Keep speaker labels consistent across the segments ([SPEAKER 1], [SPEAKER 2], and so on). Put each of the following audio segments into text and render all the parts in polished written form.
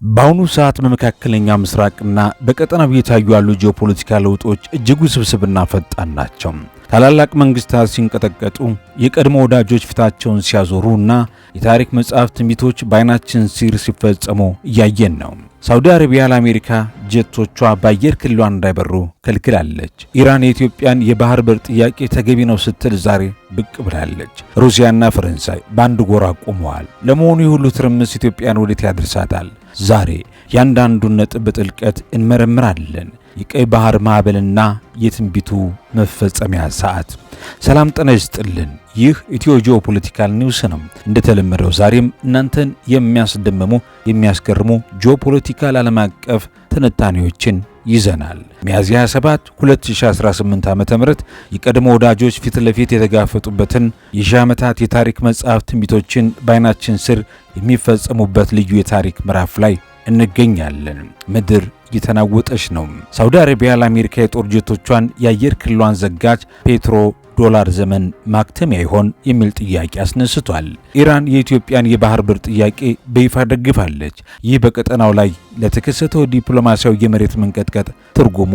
[SPEAKER 1] በአሁኑ ሰዓት በመካከለኛ ምስራቅና በቀጠናው እየታዩ ያሉ ጂኦፖለቲካ ለውጦች እጅግ ውስብስብና ፈጣን ናቸው። ታላላቅ መንግስታት ሲንቀጠቀጡ፣ የቀድሞ ወዳጆች ፊታቸውን ሲያዞሩና የታሪክ መጽሐፍ ትንቢቶች በዓይናችን ሲር ሲፈጸሙ እያየን ነው። ሳውዲ አረቢያ ለአሜሪካ ጀቶቿ በአየር ክልሏ እንዳይበሩ ከልክላለች። ኢራን የኢትዮጵያን የባህር በር ጥያቄ ተገቢ ነው ስትል ዛሬ ብቅ ብላለች። ሩሲያና ፈረንሳይ በአንድ ጎራ ቆመዋል። ለመሆኑ የሁሉ ትርምስ ኢትዮጵያን ወዴት ያደርሳታል? ዛሬ ያንዳንዱን ነጥብ በጥልቀት እንመረምራለን። የቀይ ባህር ማዕበልና የትንቢቱ መፈጸሚያ ሰዓት። ሰላም ጤና ይስጥልን። ይህ ኢትዮ ጂኦፖለቲካል ኒውስ ነው። እንደተለመደው ዛሬም እናንተን የሚያስደምሙ የሚያስገርሙ ጂኦፖለቲካል ዓለም አቀፍ ትንታኔዎችን ይዘናል። ሚያዝያ 7 2018 ዓ.ም የቀድሞ ወዳጆች ፊት ለፊት የተጋፈጡበትን የሺህ ዓመታት የታሪክ መጽሐፍ ትንቢቶችን በዓይናችን ስር የሚፈጸሙበት ልዩ የታሪክ ምዕራፍ ላይ እንገኛለን። ምድር እየተናወጠች ነው። ሳውዲ አረቢያ ለአሜሪካ የጦር ጀቶቿን የአየር ክልሏን ዘጋች። ፔትሮ ዶላር ዘመን ማክተሚያ ይሆን የሚል ጥያቄ አስነስቷል። ኢራን የኢትዮጵያን የባህር በር ጥያቄ በይፋ ደግፋለች። ይህ በቀጠናው ላይ ለተከሰተው ዲፕሎማሲያዊ የመሬት መንቀጥቀጥ ትርጉሙ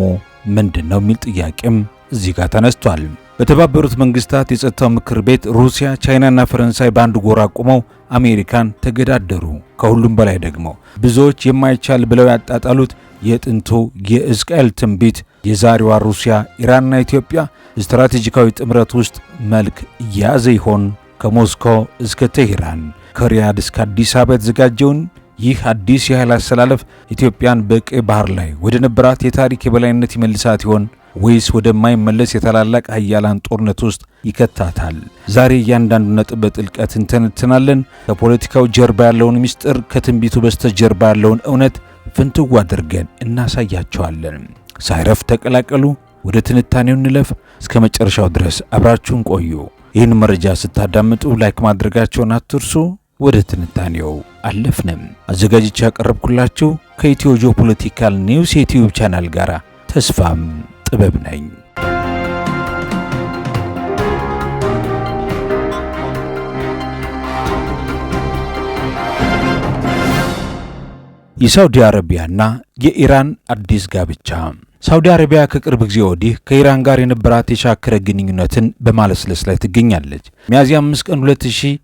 [SPEAKER 1] ምንድን ነው የሚል ጥያቄም እዚህ ጋር ተነስቷል። በተባበሩት መንግስታት የጸጥታው ምክር ቤት ሩሲያ፣ ቻይናና ፈረንሳይ በአንድ ጎራ ቆመው አሜሪካን ተገዳደሩ። ከሁሉም በላይ ደግሞ ብዙዎች የማይቻል ብለው ያጣጣሉት የጥንቱ የእስራኤል ትንቢት የዛሬዋ ሩሲያ፣ ኢራንና ኢትዮጵያ ስትራቴጂካዊ ጥምረት ውስጥ መልክ እየያዘ ይሆን? ከሞስኮ እስከ ቴሄራን፣ ከሪያድ እስከ አዲስ አበባ የተዘጋጀውን ይህ አዲስ የኃይል አሰላለፍ ኢትዮጵያን በቀይ ባህር ላይ ወደ ነበራት የታሪክ የበላይነት ይመልሳት ይሆን ወይስ ወደማይመለስ የታላላቅ ኃያላን ጦርነት ውስጥ ይከታታል? ዛሬ እያንዳንዱ ነጥብ በጥልቀት እንተነትናለን። ከፖለቲካው ጀርባ ያለውን ምስጢር፣ ከትንቢቱ በስተጀርባ ያለውን እውነት ፍንትው አድርገን እናሳያቸዋለን። ሳይረፍ ተቀላቀሉ። ወደ ትንታኔው እንለፍ። እስከ መጨረሻው ድረስ አብራችሁን ቆዩ። ይህን መረጃ ስታዳምጡ ላይክ ማድረጋቸውን አትርሱ። ወደ ትንታኔው አለፍንም። አዘጋጅቼ ያቀረብኩላችሁ ከኢትዮ ጂኦፖለቲካል ኒውስ የዩቲዩብ ቻናል ጋር ተስፋም ጥበብ ነኝ። የሳውዲ አረቢያና የኢራን አዲስ ጋብቻ። ሳውዲ አረቢያ ከቅርብ ጊዜ ወዲህ ከኢራን ጋር የነበራት የሻከረ ግንኙነትን በማለስለስ ላይ ትገኛለች። ሚያዝያ 5 ቀን 2026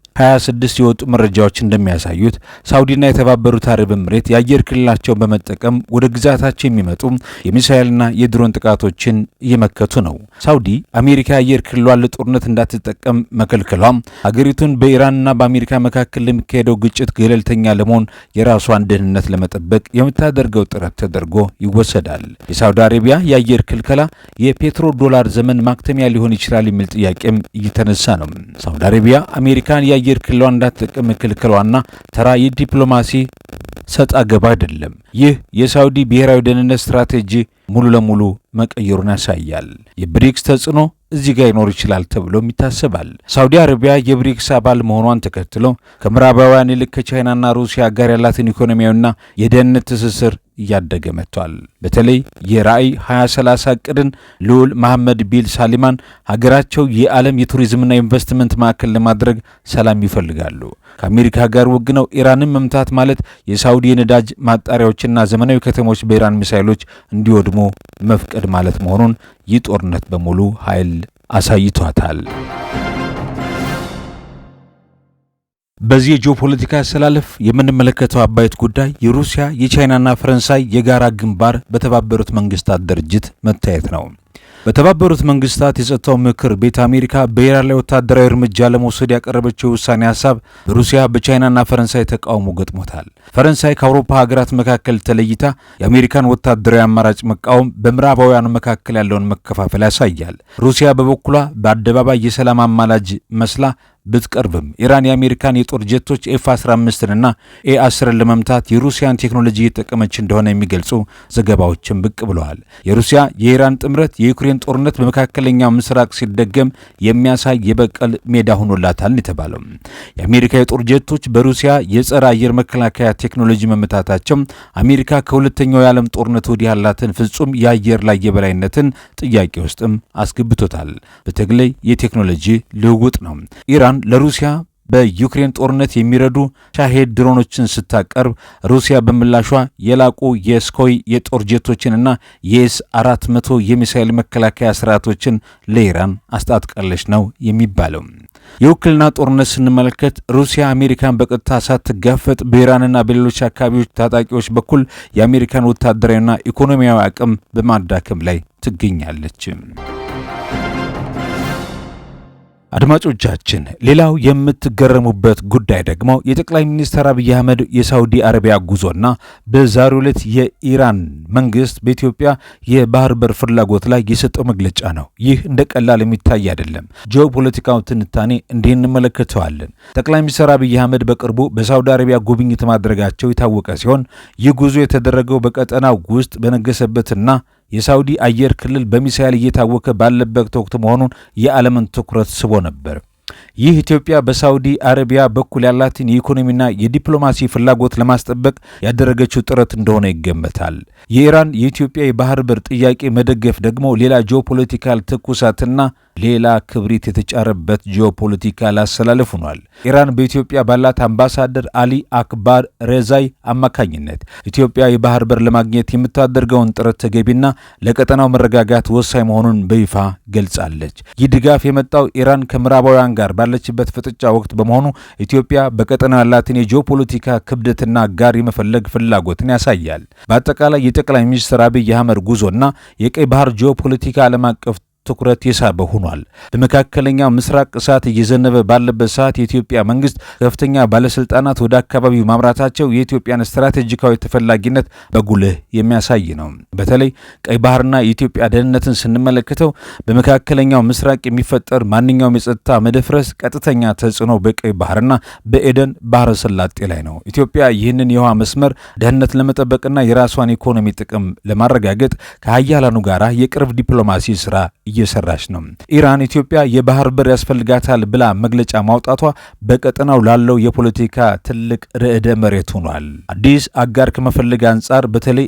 [SPEAKER 1] የወጡ መረጃዎች እንደሚያሳዩት ሳውዲና የተባበሩት አረብ ኤምሬት የአየር ክልላቸውን በመጠቀም ወደ ግዛታቸው የሚመጡ የሚሳኤልና የድሮን ጥቃቶችን እየመከቱ ነው። ሳውዲ አሜሪካ የአየር ክልሏን ለጦርነት እንዳትጠቀም መከልከሏም ሀገሪቱን በኢራንና በአሜሪካ መካከል ለሚካሄደው ግጭት ገለልተኛ ለመሆን የራሷን ደህንነት ለመጠበቅ የምታደርገው ጥረት ተደርጎ ይወሰዳል። የሳውዲ አረቢያ የአየር ክልከላ የፔትሮ ዶላር ዘመን ማክተሚያ ሊሆን ይችላል የሚል ጥያቄም እየተነሳ ነው። ሳውዲ አረቢያ አሜሪካን የአየር ክልሏን እንዳትጠቀም መከልከሏና ተራ የዲፕሎማሲ ሰጣ ገባ አይደለም። ይህ የሳውዲ ብሔራዊ ደህንነት ስትራቴጂ ሙሉ ለሙሉ መቀየሩን ያሳያል። የብሪክስ ተጽዕኖ እዚህ ጋር ይኖር ይችላል ተብሎም ይታሰባል። ሳውዲ አረቢያ የብሪክስ አባል መሆኗን ተከትሎ ከምዕራባውያን ይልቅ ከቻይናና ሩሲያ ጋር ያላትን ኢኮኖሚያዊና የደህንነት ትስስር እያደገ መጥቷል። በተለይ የራዕይ 2030 ዕቅድን ልዑል መሐመድ ቢን ሳሊማን ሀገራቸው የዓለም የቱሪዝምና ኢንቨስትመንት ማዕከል ለማድረግ ሰላም ይፈልጋሉ። ከአሜሪካ ጋር ወግነው ኢራንን መምታት ማለት የሳውዲ የነዳጅ ማጣሪያዎችና ዘመናዊ ከተሞች በኢራን ሚሳይሎች እንዲወድሙ መፍቀድ ማለት መሆኑን ይህ ጦርነት በሙሉ ኃይል አሳይቷታል። በዚህ የጂኦፖለቲካ አሰላለፍ የምንመለከተው አባይት ጉዳይ የሩሲያ የቻይናና ፈረንሳይ የጋራ ግንባር በተባበሩት መንግስታት ድርጅት መታየት ነው። በተባበሩት መንግስታት የጸጥታው ምክር ቤት አሜሪካ በኢራን ላይ ወታደራዊ እርምጃ ለመውሰድ ያቀረበችው ውሳኔ ሀሳብ በሩሲያ በቻይናና ፈረንሳይ ተቃውሞ ገጥሞታል። ፈረንሳይ ከአውሮፓ ሀገራት መካከል ተለይታ የአሜሪካን ወታደራዊ አማራጭ መቃወም በምዕራባውያኑ መካከል ያለውን መከፋፈል ያሳያል። ሩሲያ በበኩሏ በአደባባይ የሰላም አማላጅ መስላ ብትቀርብም ኢራን የአሜሪካን የጦር ጀቶች ኤፍ-15ንና ኤ-10ን ለመምታት የሩሲያን ቴክኖሎጂ እየተጠቀመች እንደሆነ የሚገልጹ ዘገባዎችን ብቅ ብለዋል። የሩሲያ የኢራን ጥምረት የዩክሬን ጦርነት በመካከለኛው ምስራቅ ሲደገም የሚያሳይ የበቀል ሜዳ ሆኖላታል የተባለው የአሜሪካ የጦር ጀቶች በሩሲያ የጸረ አየር መከላከያ ቴክኖሎጂ መመታታቸው አሜሪካ ከሁለተኛው የዓለም ጦርነት ወዲህ ያላትን ፍጹም የአየር ላይ የበላይነትን ጥያቄ ውስጥም አስገብቶታል። በተለይ የቴክኖሎጂ ልውውጥ ነው። ኢራን ለሩሲያ በዩክሬን ጦርነት የሚረዱ ሻሄድ ድሮኖችን ስታቀርብ ሩሲያ በምላሿ የላቁ የስኮይ የጦር ጄቶችንና የኤስ-400 የሚሳኤል መከላከያ ስርዓቶችን ለኢራን አስታጥቃለች ነው የሚባለው። የውክልና ጦርነት ስንመለከት ሩሲያ አሜሪካን በቀጥታ ሳትጋፈጥ በኢራንና በሌሎች አካባቢዎች ታጣቂዎች በኩል የአሜሪካን ወታደራዊና ኢኮኖሚያዊ አቅም በማዳከም ላይ ትገኛለች። አድማጮቻችን፣ ሌላው የምትገረሙበት ጉዳይ ደግሞ የጠቅላይ ሚኒስትር አብይ አህመድ የሳውዲ አረቢያ ጉዞና በዛሬው ዕለት የኢራን መንግስት በኢትዮጵያ የባህር በር ፍላጎት ላይ የሰጠው መግለጫ ነው። ይህ እንደ ቀላል የሚታይ አይደለም። ጂኦፖለቲካውን ትንታኔ እንዲህ እንመለከተዋለን። ጠቅላይ ሚኒስትር አብይ አህመድ በቅርቡ በሳውዲ አረቢያ ጉብኝት ማድረጋቸው የታወቀ ሲሆን ይህ ጉዞ የተደረገው በቀጠናው ውስጥ በነገሰበትና የሳውዲ አየር ክልል በሚሳኤል እየታወከ ባለበት ወቅት መሆኑን የዓለምን ትኩረት ስቦ ነበር። ይህ ኢትዮጵያ በሳውዲ አረቢያ በኩል ያላትን የኢኮኖሚና የዲፕሎማሲ ፍላጎት ለማስጠበቅ ያደረገችው ጥረት እንደሆነ ይገመታል። የኢራን የኢትዮጵያ የባህር በር ጥያቄ መደገፍ ደግሞ ሌላ ጂኦፖለቲካል ትኩሳትና ሌላ ክብሪት የተጫረበት ጂኦፖለቲካል አሰላለፍ ሆኗል። ኢራን በኢትዮጵያ ባላት አምባሳደር አሊ አክባር ሬዛይ አማካኝነት ኢትዮጵያ የባህር በር ለማግኘት የምታደርገውን ጥረት ተገቢና ለቀጠናው መረጋጋት ወሳኝ መሆኑን በይፋ ገልጻለች። ይህ ድጋፍ የመጣው ኢራን ከምዕራባውያን ጋር ባለችበት ፍጥጫ ወቅት በመሆኑ ኢትዮጵያ በቀጠናው ያላትን የጂኦፖለቲካ ክብደትና ጋር የመፈለግ ፍላጎትን ያሳያል። በአጠቃላይ የጠቅላይ ሚኒስትር አብይ አህመድ ጉዞና የቀይ ባህር ጂኦፖለቲካ ዓለም አቀፍ ትኩረት የሳበ ሆኗል። በመካከለኛው ምስራቅ እሳት እየዘነበ ባለበት ሰዓት የኢትዮጵያ መንግስት ከፍተኛ ባለስልጣናት ወደ አካባቢው ማምራታቸው የኢትዮጵያን ስትራቴጂካዊ ተፈላጊነት በጉልህ የሚያሳይ ነው። በተለይ ቀይ ባህርና የኢትዮጵያ ደህንነትን ስንመለከተው በመካከለኛው ምስራቅ የሚፈጠር ማንኛውም የጸጥታ መደፍረስ ቀጥተኛ ተጽዕኖ በቀይ ባህርና በኤደን ባህረ ሰላጤ ላይ ነው። ኢትዮጵያ ይህንን የውሃ መስመር ደህንነት ለመጠበቅና የራሷን ኢኮኖሚ ጥቅም ለማረጋገጥ ከሀያላኑ ጋር የቅርብ ዲፕሎማሲ ስራ እየሰራች ነው። ኢራን ኢትዮጵያ የባህር በር ያስፈልጋታል ብላ መግለጫ ማውጣቷ በቀጠናው ላለው የፖለቲካ ትልቅ ርዕደ መሬት ሆኗል። አዲስ አጋር ከመፈለግ አንጻር በተለይ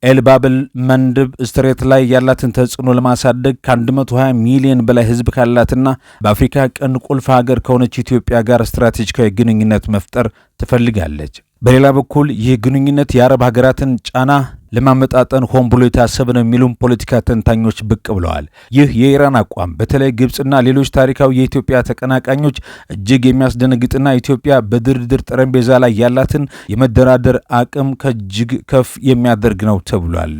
[SPEAKER 1] ኤልባብል መንድብ ስትሬት ላይ ያላትን ተጽዕኖ ለማሳደግ ከ120 ሚሊዮን በላይ ህዝብ ካላትና በአፍሪካ ቀንድ ቁልፍ ሀገር ከሆነች ኢትዮጵያ ጋር ስትራቴጂካዊ ግንኙነት መፍጠር ትፈልጋለች። በሌላ በኩል ይህ ግንኙነት የአረብ ሀገራትን ጫና ለማመጣጠን ሆን ብሎ የታሰበ ነው የሚሉም ፖለቲካ ተንታኞች ብቅ ብለዋል። ይህ የኢራን አቋም በተለይ ግብፅና ሌሎች ታሪካዊ የኢትዮጵያ ተቀናቃኞች እጅግ የሚያስደነግጥና ኢትዮጵያ በድርድር ጠረጴዛ ላይ ያላትን የመደራደር አቅም ከእጅግ ከፍ የሚያደርግ ነው ተብሏል።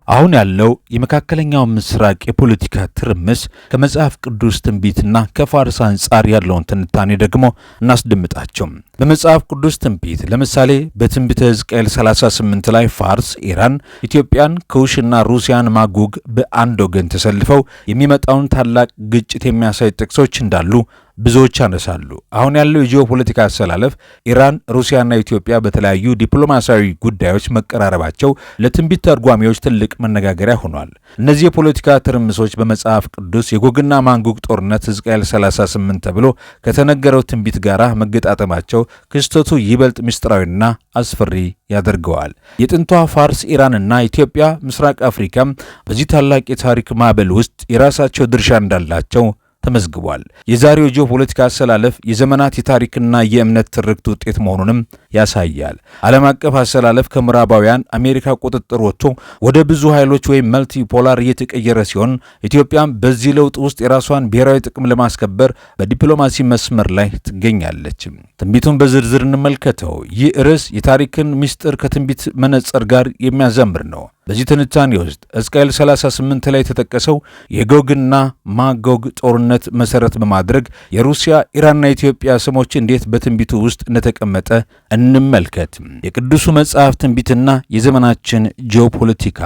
[SPEAKER 1] አሁን ያለው የመካከለኛው ምስራቅ የፖለቲካ ትርምስ ከመጽሐፍ ቅዱስ ትንቢትና ከፋርስ አንጻር ያለውን ትንታኔ ደግሞ እናስደምጣቸው። በመጽሐፍ ቅዱስ ትንቢት ለምሳሌ በትንቢተ ሕዝቅኤል 38 ላይ ፋርስ፣ ኢራን፣ ኢትዮጵያን፣ ኩሽና ሩሲያን ማጎግ በአንድ ወገን ተሰልፈው የሚመጣውን ታላቅ ግጭት የሚያሳይ ጥቅሶች እንዳሉ ብዙዎች ያነሳሉ። አሁን ያለው የጂኦፖለቲካ አሰላለፍ ኢራን፣ ሩሲያና ኢትዮጵያ በተለያዩ ዲፕሎማሲያዊ ጉዳዮች መቀራረባቸው ለትንቢት ተርጓሚዎች ትልቅ መነጋገሪያ ሆኗል። እነዚህ የፖለቲካ ትርምሶች በመጽሐፍ ቅዱስ የጎግና ማጎግ ጦርነት ሕዝቅኤል 38 ተብሎ ከተነገረው ትንቢት ጋር መገጣጠማቸው ክስተቱ ይበልጥ ምስጢራዊና አስፈሪ ያደርገዋል። የጥንቷ ፋርስ፣ ኢራንና ኢትዮጵያ፣ ምስራቅ አፍሪካም በዚህ ታላቅ የታሪክ ማዕበል ውስጥ የራሳቸው ድርሻ እንዳላቸው ተመዝግቧል። የዛሬው ጂኦፖለቲካ አሰላለፍ የዘመናት የታሪክና የእምነት ትርክት ውጤት መሆኑንም ያሳያል። ዓለም አቀፍ አሰላለፍ ከምዕራባውያን አሜሪካ ቁጥጥር ወጥቶ ወደ ብዙ ኃይሎች ወይም መልቲ ፖላር እየተቀየረ ሲሆን ኢትዮጵያም በዚህ ለውጥ ውስጥ የራሷን ብሔራዊ ጥቅም ለማስከበር በዲፕሎማሲ መስመር ላይ ትገኛለች። ትንቢቱን በዝርዝር እንመልከተው። ይህ ርዕስ የታሪክን ምስጢር ከትንቢት መነጽር ጋር የሚያዘምር ነው። በዚህ ትንታኔ ውስጥ ሕዝቅኤል 38 ላይ የተጠቀሰው የጎግና ማጎግ ጦርነት መሰረት በማድረግ የሩሲያ ኢራንና ኢትዮጵያ ስሞች እንዴት በትንቢቱ ውስጥ እንደተቀመጠ እንመልከት። የቅዱሱ መጽሐፍ ትንቢትና የዘመናችን ጂኦፖለቲካ።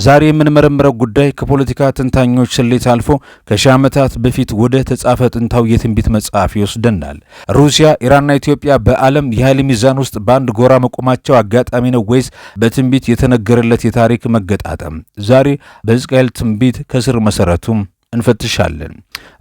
[SPEAKER 1] ዛሬ የምንመረምረው ጉዳይ ከፖለቲካ ተንታኞች ስሌት አልፎ ከሺህ ዓመታት በፊት ወደ ተጻፈ ጥንታዊ የትንቢት መጽሐፍ ይወስደናል። ሩሲያ፣ ኢራንና ኢትዮጵያ በዓለም የኃይል ሚዛን ውስጥ በአንድ ጎራ መቆማቸው አጋጣሚ ነው ወይስ በትንቢት የተነገረለት የታሪክ መገጣጠም? ዛሬ በሕዝቅኤል ትንቢት ከስር መሰረቱ እንፈትሻለን።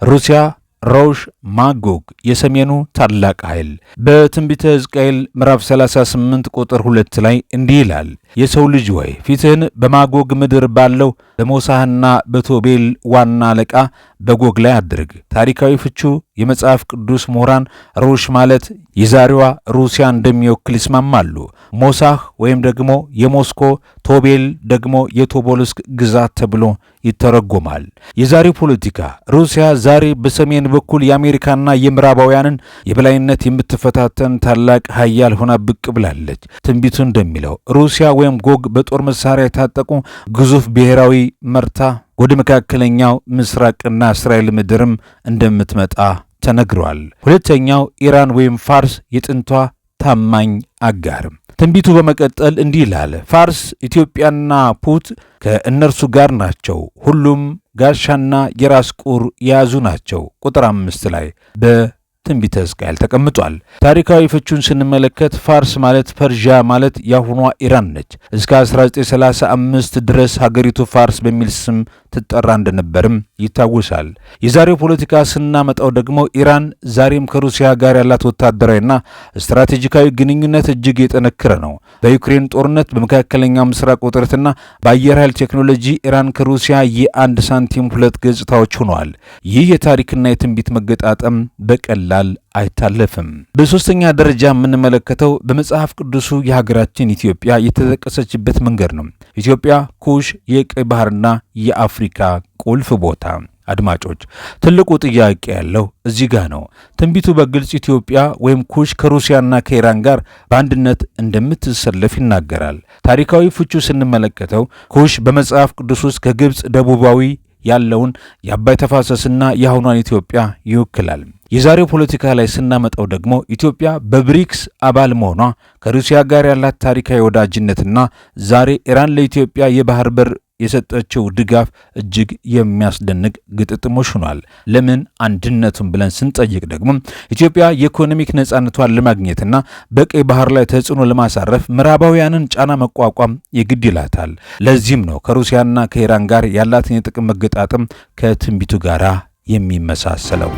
[SPEAKER 1] ሩሲያ ሮሽ ማጎግ የሰሜኑ ታላቅ ኃይል። በትንቢተ ሕዝቅኤል ምዕራፍ 38 ቁጥር 2 ላይ እንዲህ ይላል፣ የሰው ልጅ ወይ ፊትህን በማጎግ ምድር ባለው በሞሳህና በቶቤል ዋና አለቃ በጎግ ላይ አድርግ። ታሪካዊ ፍቹ የመጽሐፍ ቅዱስ ምሁራን ሩሽ ማለት የዛሬዋ ሩሲያ እንደሚወክል ይስማማሉ። ሞሳህ ወይም ደግሞ የሞስኮ፣ ቶቤል ደግሞ የቶቦልስክ ግዛት ተብሎ ይተረጎማል። የዛሬው ፖለቲካ ሩሲያ ዛሬ በሰሜን በኩል የአሜሪካና የምዕራባውያንን የበላይነት የምትፈታተን ታላቅ ሀያል ሆና ብቅ ብላለች። ትንቢቱ እንደሚለው ሩሲያ ወይም ጎግ በጦር መሳሪያ የታጠቁ ግዙፍ ብሔራዊ መርታ ወደ መካከለኛው ምስራቅና እስራኤል ምድርም እንደምትመጣ ተነግሯል። ሁለተኛው ኢራን ወይም ፋርስ የጥንቷ ታማኝ አጋር። ትንቢቱ በመቀጠል እንዲህ ይላል። ፋርስ፣ ኢትዮጵያና ፑት ከእነርሱ ጋር ናቸው። ሁሉም ጋሻና የራስ ቁር የያዙ ናቸው። ቁጥር 5 ላይ በትንቢተ ሕዝቅኤል ተቀምጧል። ታሪካዊ ፍቹን ስንመለከት ፋርስ ማለት ፐርዣ ማለት ያሁኗ ኢራን ነች። እስከ 1935 ድረስ ሀገሪቱ ፋርስ በሚል ስም ትጠራ እንደነበርም ይታወሳል። የዛሬው ፖለቲካ ስናመጣው ደግሞ ኢራን ዛሬም ከሩሲያ ጋር ያላት ወታደራዊና ስትራቴጂካዊ ግንኙነት እጅግ የጠነከረ ነው። በዩክሬን ጦርነት፣ በመካከለኛው ምስራቅ ውጥረትና በአየር ኃይል ቴክኖሎጂ ኢራን ከሩሲያ የአንድ ሳንቲም ሁለት ገጽታዎች ሆነዋል። ይህ የታሪክና የትንቢት መገጣጠም በቀላል አይታለፍም። በሶስተኛ ደረጃ የምንመለከተው በመጽሐፍ ቅዱሱ የሀገራችን ኢትዮጵያ የተጠቀሰችበት መንገድ ነው። ኢትዮጵያ ኩሽ፣ የቀይ ባህርና የአፍሪካ ቁልፍ ቦታ። አድማጮች፣ ትልቁ ጥያቄ ያለው እዚህ ጋር ነው። ትንቢቱ በግልጽ ኢትዮጵያ ወይም ኩሽ ከሩሲያና ከኢራን ጋር በአንድነት እንደምትሰለፍ ይናገራል። ታሪካዊ ፍቹ ስንመለከተው ኩሽ በመጽሐፍ ቅዱስ ውስጥ ከግብፅ ደቡባዊ ያለውን የአባይ ተፋሰስና የአሁኗን ኢትዮጵያ ይወክላል። የዛሬው ፖለቲካ ላይ ስናመጣው ደግሞ ኢትዮጵያ በብሪክስ አባል መሆኗ ከሩሲያ ጋር ያላት ታሪካዊ ወዳጅነትና ዛሬ ኢራን ለኢትዮጵያ የባህር በር የሰጠችው ድጋፍ እጅግ የሚያስደንቅ ግጥጥሞሽ ሆኗል። ለምን አንድነቱን ብለን ስንጠይቅ ደግሞ ኢትዮጵያ የኢኮኖሚክ ነጻነቷን ለማግኘትና በቀይ ባህር ላይ ተጽዕኖ ለማሳረፍ ምዕራባውያንን ጫና መቋቋም የግድ ይላታል። ለዚህም ነው ከሩሲያና ከኢራን ጋር ያላትን የጥቅም መገጣጠም ከትንቢቱ ጋር የሚመሳሰለው።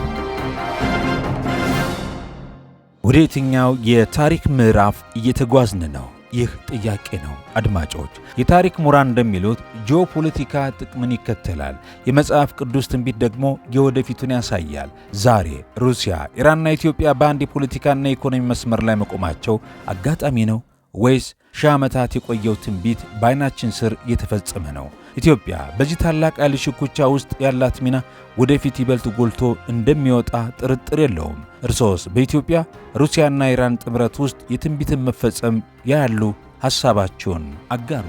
[SPEAKER 1] ወደ የትኛው የታሪክ ምዕራፍ እየተጓዝን ነው? ይህ ጥያቄ ነው። አድማጮች፣ የታሪክ ምሁራን እንደሚሉት ጂኦፖለቲካ ጥቅምን ይከተላል፣ የመጽሐፍ ቅዱስ ትንቢት ደግሞ የወደፊቱን ያሳያል። ዛሬ ሩሲያ፣ ኢራንና ኢትዮጵያ በአንድ የፖለቲካና የኢኮኖሚ መስመር ላይ መቆማቸው አጋጣሚ ነው ወይስ ሺህ ዓመታት የቆየው ትንቢት በዓይናችን ስር የተፈጸመ ነው? ኢትዮጵያ በዚህ ታላቅ ኃይል ሽኩቻ ውስጥ ያላት ሚና ወደፊት ይበልጥ ጎልቶ እንደሚወጣ ጥርጥር የለውም። እርሶስ በኢትዮጵያ ሩሲያና ኢራን ጥምረት ውስጥ የትንቢትን መፈጸም ያሉ ሐሳባቸውን አጋሩ።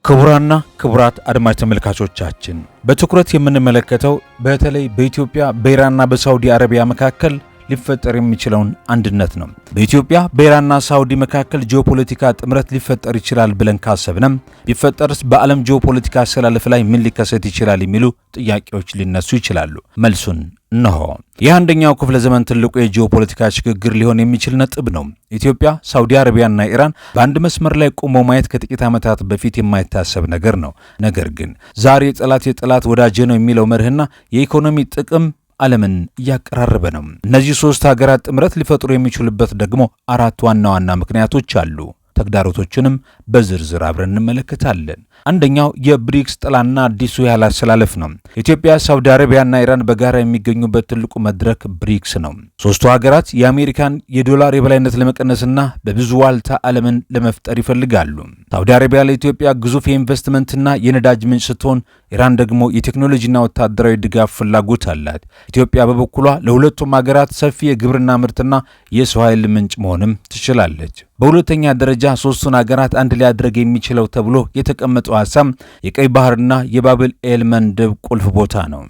[SPEAKER 1] ክቡራና ክቡራት አድማጭ ተመልካቾቻችን በትኩረት የምንመለከተው በተለይ በኢትዮጵያ በኢራንና በሳውዲ አረቢያ መካከል ሊፈጠር የሚችለውን አንድነት ነው። በኢትዮጵያ በኢራንና ሳውዲ መካከል ጂኦፖለቲካ ጥምረት ሊፈጠር ይችላል ብለን ካሰብንም ቢፈጠርስ በዓለም ጂኦፖለቲካ አሰላለፍ ላይ ምን ሊከሰት ይችላል የሚሉ ጥያቄዎች ሊነሱ ይችላሉ። መልሱን እነሆ። የአንደኛው ክፍለ ዘመን ትልቁ የጂኦፖለቲካ ሽግግር ሊሆን የሚችል ነጥብ ነው። ኢትዮጵያ፣ ሳውዲ አረቢያና ኢራን በአንድ መስመር ላይ ቆመው ማየት ከጥቂት ዓመታት በፊት የማይታሰብ ነገር ነው። ነገር ግን ዛሬ የጠላት ወዳጄ ነው የሚለው መርህና የኢኮኖሚ ጥቅም ዓለምን እያቀራረበ ነው። እነዚህ ሶስት ሀገራት ጥምረት ሊፈጥሩ የሚችሉበት ደግሞ አራት ዋና ዋና ምክንያቶች አሉ። ተግዳሮቶችንም በዝርዝር አብረን እንመለከታለን። አንደኛው የብሪክስ ጥላና አዲሱ የኃይል አሰላለፍ ነው። ኢትዮጵያ፣ ሳውዲ አረቢያና ኢራን በጋራ የሚገኙበት ትልቁ መድረክ ብሪክስ ነው። ሶስቱ ሀገራት የአሜሪካን የዶላር የበላይነት ለመቀነስና በብዙ ዋልታ ዓለምን ለመፍጠር ይፈልጋሉ። ሳውዲ አረቢያ ለኢትዮጵያ ግዙፍ የኢንቨስትመንትና የነዳጅ ምንጭ ስትሆን፣ ኢራን ደግሞ የቴክኖሎጂና ወታደራዊ ድጋፍ ፍላጎት አላት። ኢትዮጵያ በበኩሏ ለሁለቱም ሀገራት ሰፊ የግብርና ምርትና የሰው ኃይል ምንጭ መሆንም ትችላለች። በሁለተኛ ደረጃ ሶስቱን ሀገራት አንድ ሊያደርግ የሚችለው ተብሎ የተቀመጠው ሐሳብ የቀይ ባህርና የባብል ኤል መንደብ ቁልፍ ቦታ ነው።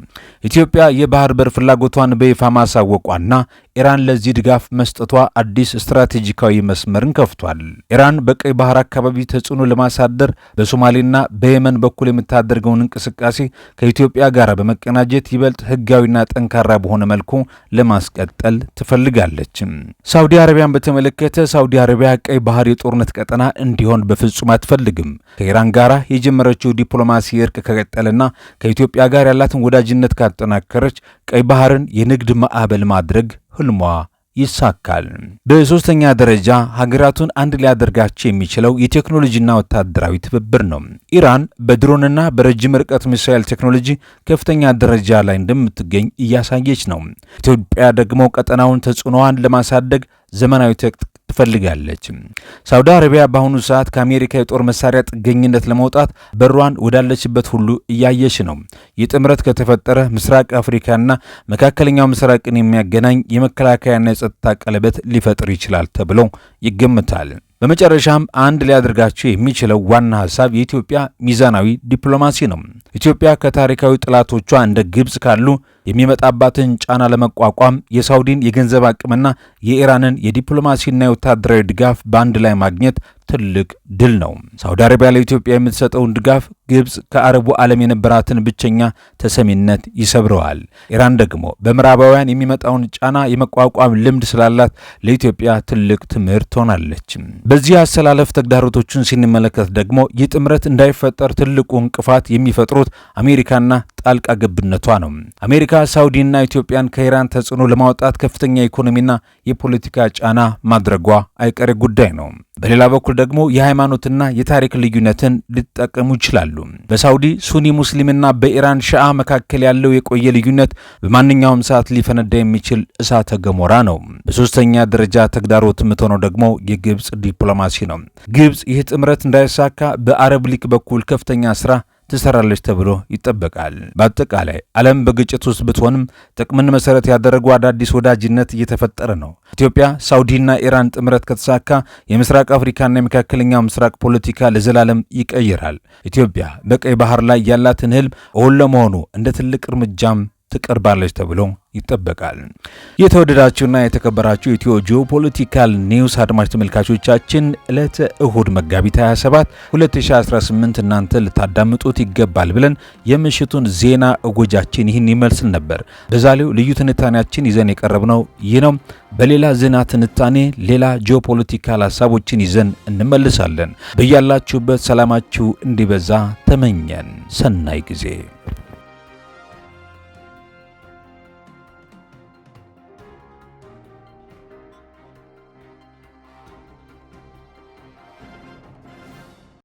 [SPEAKER 1] ኢትዮጵያ የባህር በር ፍላጎቷን በይፋ ማሳወቋና ኢራን ለዚህ ድጋፍ መስጠቷ አዲስ ስትራቴጂካዊ መስመርን ከፍቷል። ኢራን በቀይ ባህር አካባቢ ተጽዕኖ ለማሳደር በሶማሌና በየመን በኩል የምታደርገውን እንቅስቃሴ ከኢትዮጵያ ጋር በመቀናጀት ይበልጥ ሕጋዊና ጠንካራ በሆነ መልኩ ለማስቀጠል ትፈልጋለች። ሳውዲ አረቢያን በተመለከተ ሳውዲ አረቢያ ቀይ ባህር የጦርነት ቀጠና እንዲሆን በፍጹም አትፈልግም። ከኢራን ጋር የጀመረችው ዲፕሎማሲ እርቅ ከቀጠለና ከኢትዮጵያ ጋር ያላትን ወዳጅነት ካጠናከረች ቀይ ባህርን የንግድ ማዕበል ማድረግ ህልሟ ይሳካል። በሶስተኛ ደረጃ ሀገራቱን አንድ ሊያደርጋቸው የሚችለው የቴክኖሎጂና ወታደራዊ ትብብር ነው። ኢራን በድሮንና በረጅም ርቀት ሚሳኤል ቴክኖሎጂ ከፍተኛ ደረጃ ላይ እንደምትገኝ እያሳየች ነው። ኢትዮጵያ ደግሞ ቀጠናውን ተጽዕኖዋን ለማሳደግ ዘመናዊ ትፈልጋለች። ሳውዲ አረቢያ በአሁኑ ሰዓት ከአሜሪካ የጦር መሳሪያ ጥገኝነት ለመውጣት በሯን ወዳለችበት ሁሉ እያየች ነው። ይህ ጥምረት ከተፈጠረ ምስራቅ አፍሪካና መካከለኛው ምስራቅን የሚያገናኝ የመከላከያና የጸጥታ ቀለበት ሊፈጥር ይችላል ተብሎ ይገምታል። በመጨረሻም አንድ ሊያደርጋቸው የሚችለው ዋና ሐሳብ የኢትዮጵያ ሚዛናዊ ዲፕሎማሲ ነው። ኢትዮጵያ ከታሪካዊ ጠላቶቿ እንደ ግብጽ ካሉ የሚመጣባትን ጫና ለመቋቋም የሳውዲን የገንዘብ አቅምና የኢራንን የዲፕሎማሲና የወታደራዊ ድጋፍ በአንድ ላይ ማግኘት ትልቅ ድል ነው። ሳውዲ አረቢያ ለኢትዮጵያ የምትሰጠውን ድጋፍ ግብጽ ከአረቡ ዓለም የነበራትን ብቸኛ ተሰሚነት ይሰብረዋል። ኢራን ደግሞ በምዕራባውያን የሚመጣውን ጫና የመቋቋም ልምድ ስላላት ለኢትዮጵያ ትልቅ ትምህርት ትሆናለች። በዚህ አሰላለፍ ተግዳሮቶችን ስንመለከት ደግሞ ይህ ጥምረት እንዳይፈጠር ትልቁ እንቅፋት የሚፈጥሩት አሜሪካና ጣልቃ ገብነቷ ነው። አሜሪካ ሳውዲና ኢትዮጵያን ከኢራን ተጽዕኖ ለማውጣት ከፍተኛ ኢኮኖሚና የፖለቲካ ጫና ማድረጓ አይቀሬ ጉዳይ ነው። በሌላ በኩል ደግሞ የሃይማኖትና የታሪክ ልዩነትን ሊጠቀሙ ይችላሉ። በሳውዲ ሱኒ ሙስሊምና በኢራን ሺዓ መካከል ያለው የቆየ ልዩነት በማንኛውም ሰዓት ሊፈነዳ የሚችል እሳተ ገሞራ ነው። በሶስተኛ ደረጃ ተግዳሮት የምትሆነው ደግሞ የግብጽ ዲፕሎማሲ ነው። ግብጽ ይህ ጥምረት እንዳይሳካ በአረብ ሊግ በኩል ከፍተኛ ስራ ትሰራለች ተብሎ ይጠበቃል። በአጠቃላይ ዓለም በግጭት ውስጥ ብትሆንም ጥቅምን መሰረት ያደረጉ አዳዲስ ወዳጅነት እየተፈጠረ ነው። ኢትዮጵያ፣ ሳውዲና ኢራን ጥምረት ከተሳካ የምስራቅ አፍሪካና የመካከለኛው ምስራቅ ፖለቲካ ለዘላለም ይቀይራል። ኢትዮጵያ በቀይ ባህር ላይ ያላትን ህልም እውን ለመሆኑ እንደ ትልቅ እርምጃም ትቀርባለች ተብሎ ይጠበቃል። የተወደዳችሁና የተከበራችሁ ኢትዮ ጂኦፖለቲካል ኒውስ አድማጭ ተመልካቾቻችን ዕለተ እሁድ መጋቢት 27 2018 እናንተ ልታዳምጡት ይገባል ብለን የምሽቱን ዜና እጎጃችን ይህን ይመስል ነበር። በዛሬው ልዩ ትንታኔያችን ይዘን የቀረብነው ይህ ነው። በሌላ ዜና ትንታኔ ሌላ ጂኦፖለቲካል ሀሳቦችን ይዘን እንመልሳለን። በያላችሁበት ሰላማችሁ እንዲበዛ ተመኘን። ሰናይ ጊዜ